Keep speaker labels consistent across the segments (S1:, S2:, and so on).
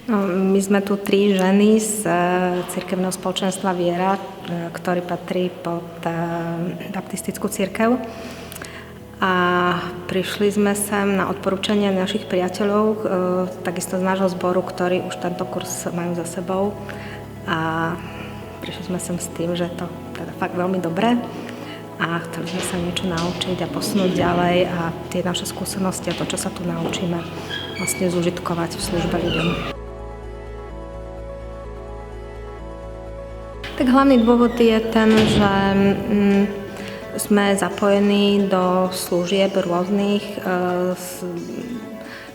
S1: No, my sme tu 3 ženy z cirkevného spoločenstva Viera, ktorý patrí pod baptistickú cirkev. A prišli sme sem na odporúčanie našich priateľov, takisto z nášho zboru, ktorí už tento kurz majú za sebou. A prišli sme sem s tým, že to teda fakt veľmi dobré a chceli sme sa niečo naučiť a posunúť ďalej a tie naše skúsenosti a to, čo sa tu naučíme, vlastne zúžitkovať v službe ľuďom. Tak hlavný dôvod je ten, že sme zapojení do služieb rôznych,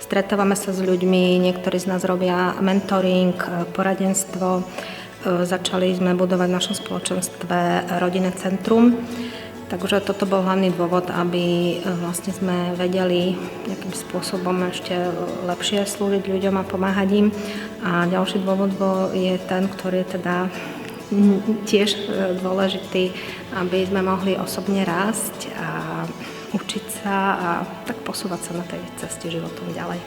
S1: stretávame sa s ľuďmi, niektorí z nás robia mentoring, poradenstvo, začali sme budovať v našom spoločenstve rodinné centrum, takže toto bol hlavný dôvod, aby vlastne sme vedeli nejakým spôsobom ešte lepšie slúžiť ľuďom a pomáhať im. A ďalší dôvod je ten, ktorý je teda tiež dôležitý, aby sme mohli osobne rásť a učiť sa a tak posúvať sa na tej ceste životom ďalej.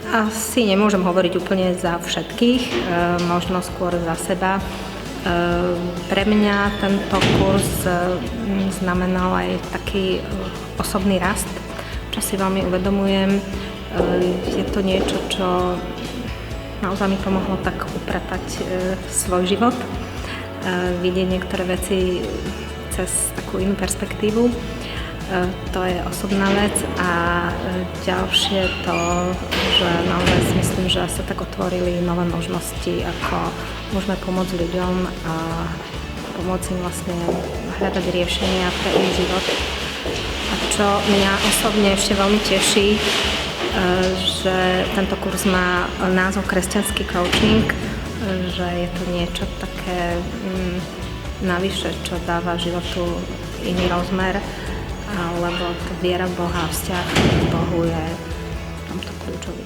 S1: Asi nemôžem hovoriť úplne za všetkých, možno skôr za seba. Pre mňa tento kurz znamenal aj taký osobný rast, čo si veľmi uvedomujem. Je to niečo, čo naozaj mi pomohlo tak upratať svoj život, vidieť niektoré veci cez takú inú perspektívu. To je osobná vec a ďalšie to, že naozaj si myslím, že sa tak otvorili nové možnosti, ako môžeme pomôcť ľuďom a pomôcť im vlastne hľadať riešenia pre ich život. A čo mňa osobne ešte veľmi teší, že tento kurz má názov kresťanský coaching, že je to niečo také navyše, čo dáva životu iný rozmer, lebo viera v Boha a vzťah k Bohu je v tomto kľúčový.